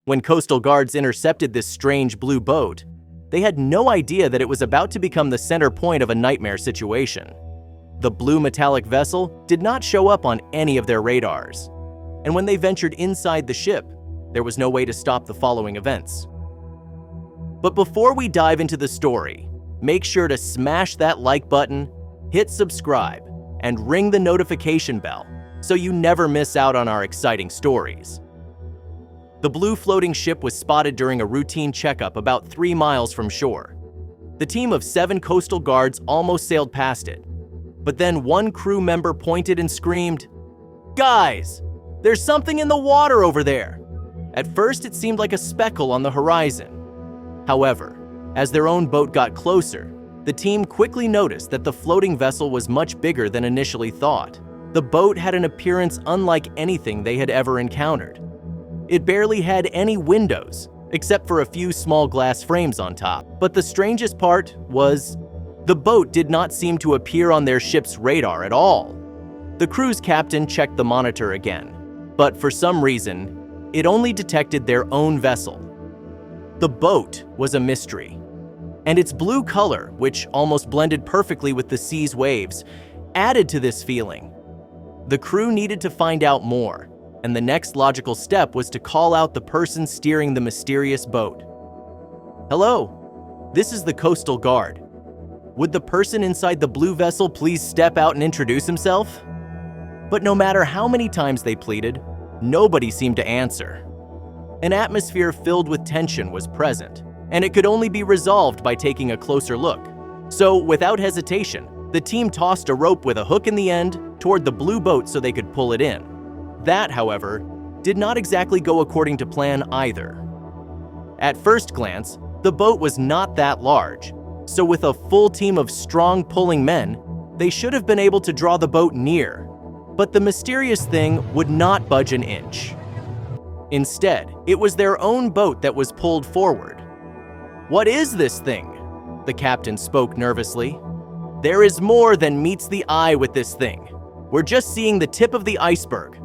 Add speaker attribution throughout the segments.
Speaker 1: When coastal guards intercepted this strange blue boat, they had no idea that it was about to become the center point of a nightmare situation. The blue metallic vessel did not show up on any of their radars, and when they ventured inside the ship, there was no way to stop the following events. But before we dive into the story, make sure to smash that like button, hit subscribe, and ring the notification bell so you never miss out on our exciting stories. The blue floating ship was spotted during a routine checkup about 3 miles from shore. The team of 7 coastal guards almost sailed past it, but then one crew member pointed and screamed, "Guys, there's something in the water over there!" At first, it seemed like a speckle on the horizon. However, as their own boat got closer, the team quickly noticed that the floating vessel was much bigger than initially thought. The boat had an appearance unlike anything they had ever encountered. It barely had any windows, except for a few small glass frames on top. But the strangest part was, the boat did not seem to appear on their ship's radar at all. The crew's captain checked the monitor again, but for some reason, it only detected their own vessel. The boat was a mystery, and its blue color, which almost blended perfectly with the sea's waves, added to this feeling. The crew needed to find out more, and the next logical step was to call out the person steering the mysterious boat. "Hello, this is the Coastal Guard. Would the person inside the blue vessel please step out and introduce himself?" But no matter how many times they pleaded, nobody seemed to answer. An atmosphere filled with tension was present, and it could only be resolved by taking a closer look. So, without hesitation, the team tossed a rope with a hook in the end toward the blue boat so they could pull it in. That, however, did not exactly go according to plan either. At first glance, the boat was not that large, so with a full team of strong pulling men, they should have been able to draw the boat near. But the mysterious thing would not budge an inch. Instead, it was their own boat that was pulled forward. "What is this thing?" the captain spoke nervously. "There is more than meets the eye with this thing. We're just seeing the tip of the iceberg,"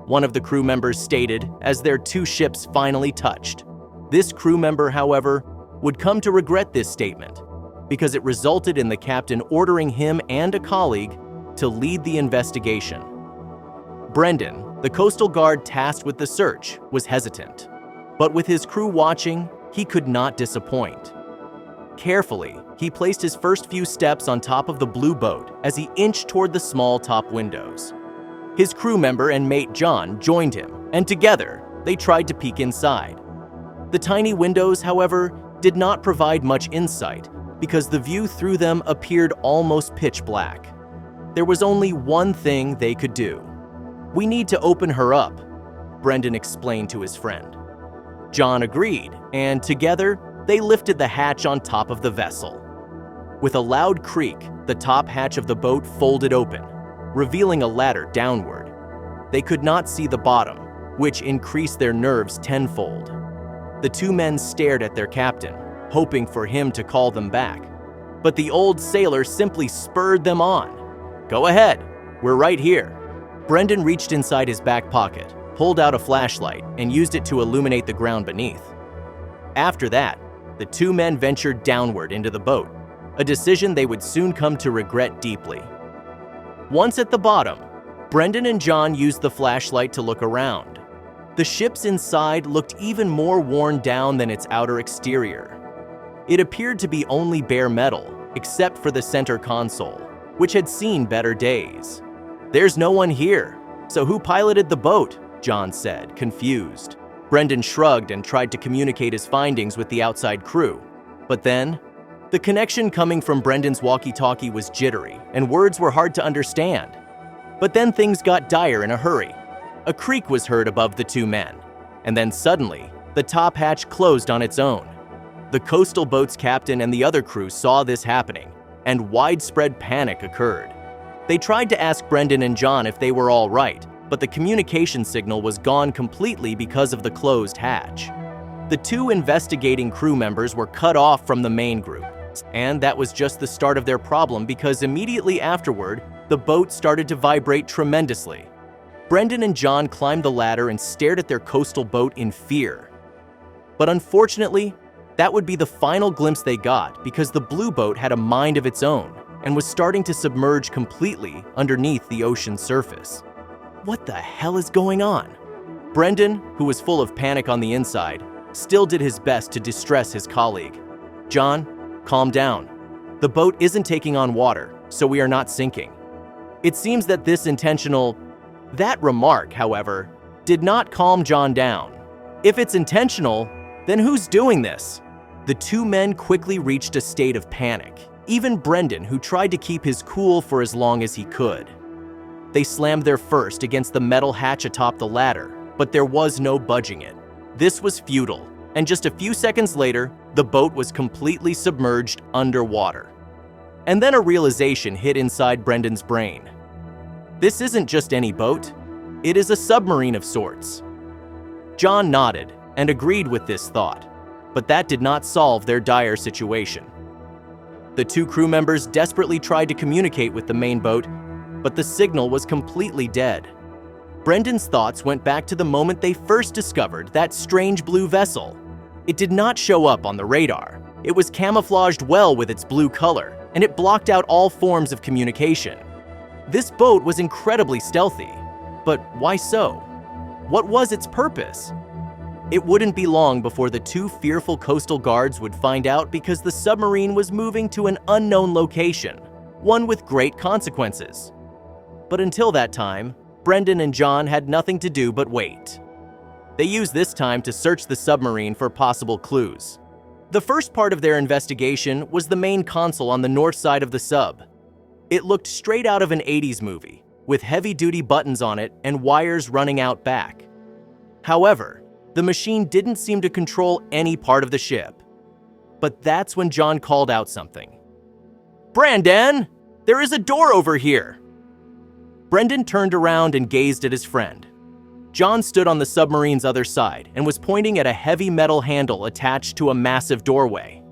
Speaker 1: one of the crew members stated as their 2 ships finally touched. This crew member, however, would come to regret this statement because it resulted in the captain ordering him and a colleague to lead the investigation. Brendan, the Coastal Guard tasked with the search, was hesitant, but with his crew watching, he could not disappoint. Carefully, he placed his first few steps on top of the blue boat as he inched toward the small top windows. His crew member and mate John joined him, and together, they tried to peek inside. The tiny windows, however, did not provide much insight because the view through them appeared almost pitch black. There was only one thing they could do. "We need to open her up," Brendan explained to his friend. John agreed, and together, they lifted the hatch on top of the vessel. With a loud creak, the top hatch of the boat folded open, revealing a ladder downward. They could not see the bottom, which increased their nerves tenfold. The 2 men stared at their captain, hoping for him to call them back. But the old sailor simply spurred them on. "Go ahead, we're right here." Brendan reached inside his back pocket, pulled out a flashlight, and used it to illuminate the ground beneath. After that, the 2 men ventured downward into the boat, a decision they would soon come to regret deeply. Once at the bottom, Brendan and John used the flashlight to look around. The ships inside looked even more worn down than its outer exterior. It appeared to be only bare metal, except for the center console, which had seen better days. "There's no one here, so who piloted the boat?" John said, confused. Brendan shrugged and tried to communicate his findings with the outside crew. But then, the connection coming from Brendan's walkie-talkie was jittery, and words were hard to understand. But then things got dire in a hurry. A creak was heard above the 2 men, and then suddenly, the top hatch closed on its own. The coastal boat's captain and the other crew saw this happening, and widespread panic occurred. They tried to ask Brendan and John if they were all right, but the communication signal was gone completely because of the closed hatch. The 2 investigating crew members were cut off from the main group, and that was just the start of their problem because immediately afterward, the boat started to vibrate tremendously. Brendan and John climbed the ladder and stared at their coastal boat in fear. But unfortunately, that would be the final glimpse they got because the blue boat had a mind of its own and was starting to submerge completely underneath the ocean's surface. What the hell is going on? Brendan, who was full of panic on the inside, still did his best to distress his colleague. "John, calm down. The boat isn't taking on water, so we are not sinking." It seems that that remark, however, did not calm John down. If it's intentional, then who's doing this? The two men quickly reached a state of panic, even Brendan, who tried to keep his cool for as long as he could. They slammed their fist against the metal hatch atop the ladder, but there was no budging it. This was futile, and just a few seconds later, the boat was completely submerged underwater. And then a realization hit inside Brendan's brain. This isn't just any boat, it is a submarine of sorts. John nodded and agreed with this thought, but that did not solve their dire situation. The two crew members desperately tried to communicate with the main boat, but the signal was completely dead. Brendan's thoughts went back to the moment they first discovered that strange blue vessel. It did not show up on the radar. It was camouflaged well with its blue color, and it blocked out all forms of communication. This boat was incredibly stealthy, but why so? What was its purpose? It wouldn't be long before the two fearful coastal guards would find out because the submarine was moving to an unknown location, one with great consequences. But until that time, Brendan and John had nothing to do but wait. They used this time to search the submarine for possible clues. The first part of their investigation was the main console on the north side of the sub. It looked straight out of an 80s movie, with heavy-duty buttons on it and wires running out back. However, the machine didn't seem to control any part of the ship. But that's when John called out something. "Brendan, there is a door over here!" Brendan turned around and gazed at his friend. John stood on the submarine's other side and was pointing at a heavy metal handle attached to a massive doorway.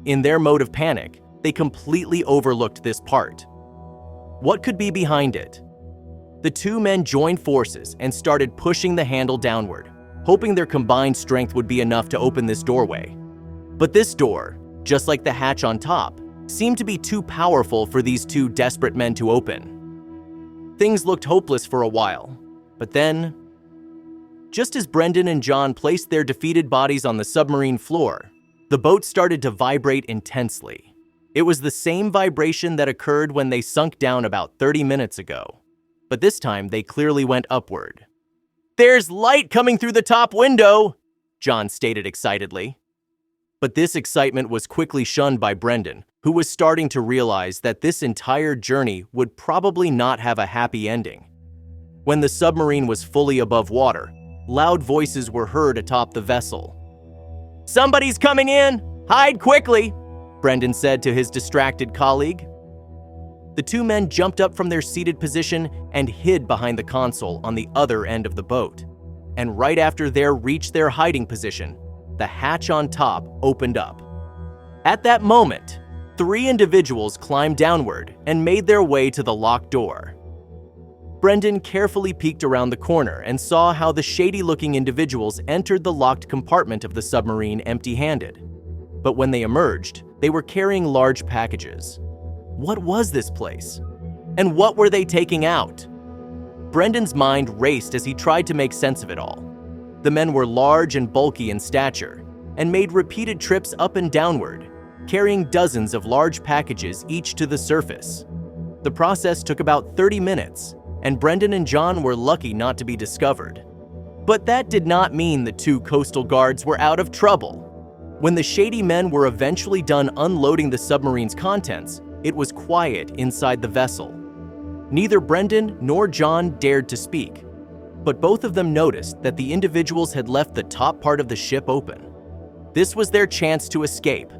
Speaker 1: In their mode of panic, they completely overlooked this part. What could be behind it? The two men joined forces and started pushing the handle downward, hoping their combined strength would be enough to open this doorway. But this door, just like the hatch on top, seemed to be too powerful for these two desperate men to open. Things looked hopeless for a while, but then, just as Brendan and John placed their defeated bodies on the submarine floor, the boat started to vibrate intensely. It was the same vibration that occurred when they sunk down about 30 minutes ago, but this time they clearly went upward. "There's light coming through the top window," John stated excitedly. But this excitement was quickly shunned by Brendan, who was starting to realize that this entire journey would probably not have a happy ending. When the submarine was fully above water, loud voices were heard atop the vessel. "Somebody's coming in! Hide quickly!" Brendan said to his distracted colleague. The two men jumped up from their seated position and hid behind the console on the other end of the boat. And right after they reached their hiding position, the hatch on top opened up. At that moment, 3 individuals climbed downward and made their way to the locked door. Brendan carefully peeked around the corner and saw how the shady-looking individuals entered the locked compartment of the submarine empty-handed. But when they emerged, they were carrying large packages. What was this place? And what were they taking out? Brendan's mind raced as he tried to make sense of it all. The men were large and bulky in stature and made repeated trips up and downward, carrying dozens of large packages each to the surface. The process took about 30 minutes, and Brendan and John were lucky not to be discovered. But that did not mean the 2 coastal guards were out of trouble. When the shady men were eventually done unloading the submarine's contents, it was quiet inside the vessel. Neither Brendan nor John dared to speak, but both of them noticed that the individuals had left the top part of the ship open. This was their chance to escape,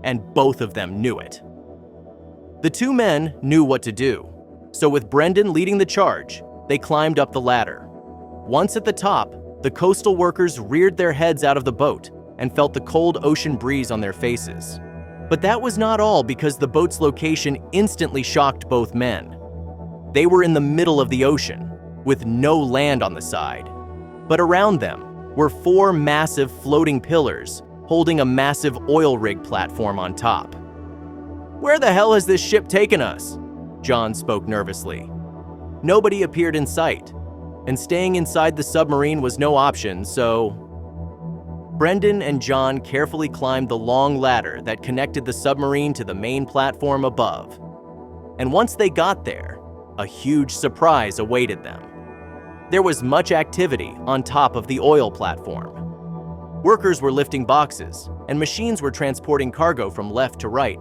Speaker 1: and both of them knew it. The 2 men knew what to do, so with Brendan leading the charge, they climbed up the ladder. Once at the top, the coastal workers reared their heads out of the boat and felt the cold ocean breeze on their faces. But that was not all, because the boat's location instantly shocked both men. They were in the middle of the ocean, with no land on the side. But around them, were 4 massive floating pillars holding a massive oil rig platform on top. "Where the hell has this ship taken us?" John spoke nervously. Nobody appeared in sight, and staying inside the submarine was no option, so Brendan and John carefully climbed the long ladder that connected the submarine to the main platform above. And once they got there, a huge surprise awaited them. There was much activity on top of the oil platform. Workers were lifting boxes, and machines were transporting cargo from left to right.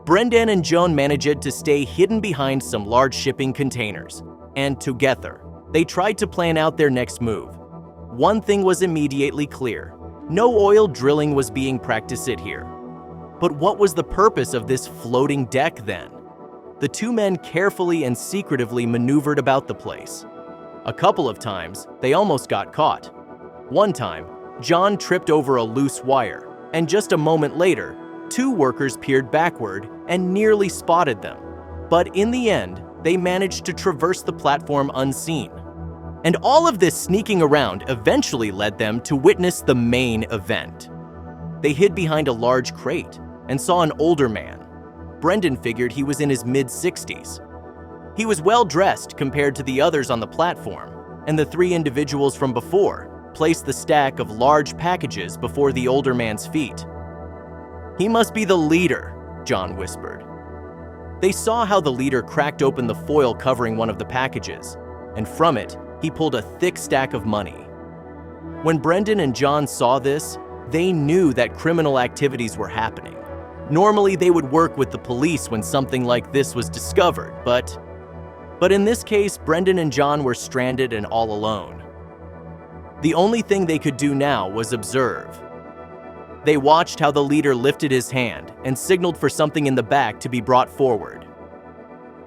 Speaker 1: Brendan and Joan managed to stay hidden behind some large shipping containers, and together, they tried to plan out their next move. One thing was immediately clear: no oil drilling was being practiced here. But what was the purpose of this floating deck then? The two men carefully and secretively maneuvered about the place. A couple of times, they almost got caught. One time, John tripped over a loose wire, and just a moment later, 2 workers peered backward and nearly spotted them. But in the end, they managed to traverse the platform unseen. And all of this sneaking around eventually led them to witness the main event. They hid behind a large crate and saw an older man. Brendan figured he was in his mid-60s. He was well-dressed compared to the others on the platform, and the 3 individuals from before placed the stack of large packages before the older man's feet. "He must be the leader," John whispered. They saw how the leader cracked open the foil covering one of the packages, and from it, he pulled a thick stack of money. When Brendan and John saw this, they knew that criminal activities were happening. Normally, they would work with the police when something like this was discovered, but in this case, Brendan and John were stranded and all alone. The only thing they could do now was observe. They watched how the leader lifted his hand and signaled for something in the back to be brought forward.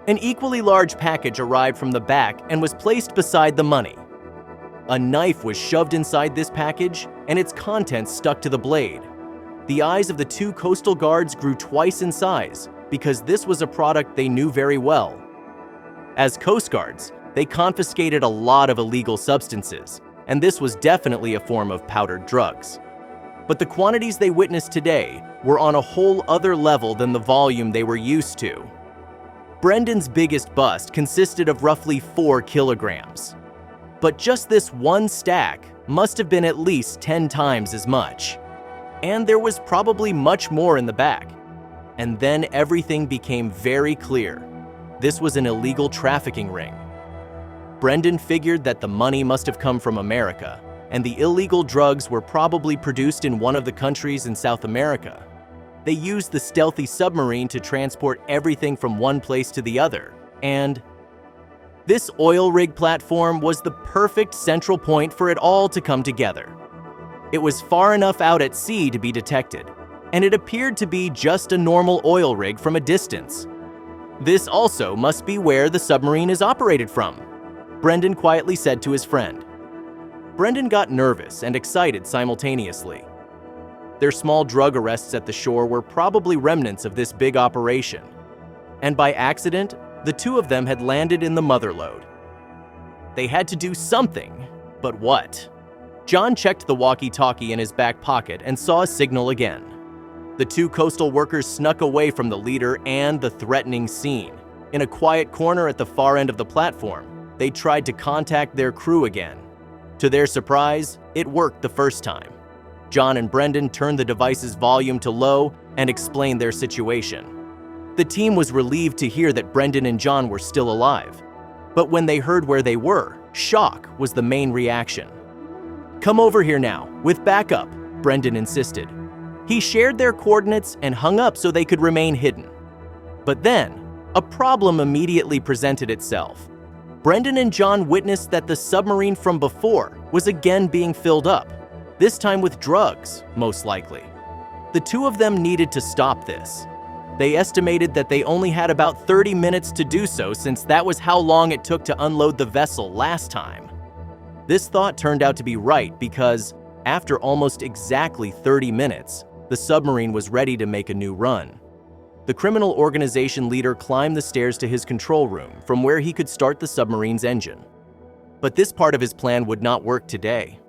Speaker 1: An equally large package arrived from the back and was placed beside the money. A knife was shoved inside this package, and its contents stuck to the blade. The eyes of the 2 coastal guards grew twice in size because this was a product they knew very well. As Coast Guards, they confiscated a lot of illegal substances, and this was definitely a form of powdered drugs. But the quantities they witnessed today were on a whole other level than the volume they were used to. Brendan's biggest bust consisted of roughly 4 kilograms. But just this one stack must have been at least 10 times as much. And there was probably much more in the back. And then everything became very clear. This was an illegal trafficking ring. Brendan figured that the money must have come from America, and the illegal drugs were probably produced in one of the countries in South America. They used the stealthy submarine to transport everything from one place to the other, and this oil rig platform was the perfect central point for it all to come together. It was far enough out at sea to be detected, and it appeared to be just a normal oil rig from a distance. This also must be where the submarine is operated from, Brendan quietly said to his friend. Brendan got nervous and excited simultaneously. Their small drug arrests at the shore were probably remnants of this big operation, and by accident, the 2 of them had landed in the motherlode. They had to do something, but what? John checked the walkie-talkie in his back pocket and saw a signal again. The 2 coastal workers snuck away from the leader and the threatening scene. In a quiet corner at the far end of the platform, they tried to contact their crew again. To their surprise, it worked the first time. John and Brendan turned the device's volume to low and explained their situation. The team was relieved to hear that Brendan and John were still alive. But when they heard where they were, shock was the main reaction. "Come over here now, with backup," Brendan insisted. He shared their coordinates and hung up so they could remain hidden. But then, a problem immediately presented itself. Brendan and John witnessed that the submarine from before was again being filled up, this time with drugs, most likely. The 2 of them needed to stop this. They estimated that they only had about 30 minutes to do so, since that was how long it took to unload the vessel last time. This thought turned out to be right because, after almost exactly 30 minutes, the submarine was ready to make a new run. The criminal organization leader climbed the stairs to his control room, from where he could start the submarine's engine. But this part of his plan would not work today.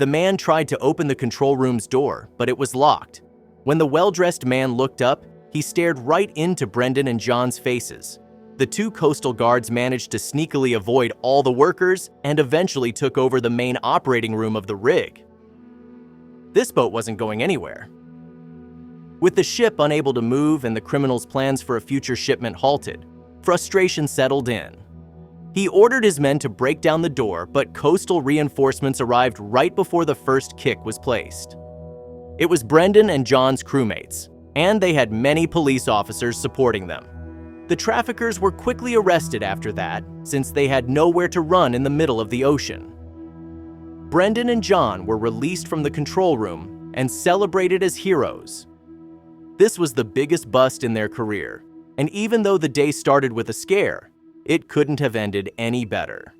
Speaker 1: The man tried to open the control room's door, but it was locked. When the well-dressed man looked up, he stared right into Brendan and John's faces. The two coastal guards managed to sneakily avoid all the workers and eventually took over the main operating room of the rig. This boat wasn't going anywhere. With the ship unable to move and the criminal's plans for a future shipment halted, frustration settled in. He ordered his men to break down the door, but coastal reinforcements arrived right before the first kick was placed. It was Brendan and John's crewmates, and they had many police officers supporting them. The traffickers were quickly arrested after that, since they had nowhere to run in the middle of the ocean. Brendan and John were released from the control room and celebrated as heroes. This was the biggest bust in their career, and even though the day started with a scare, it couldn't have ended any better.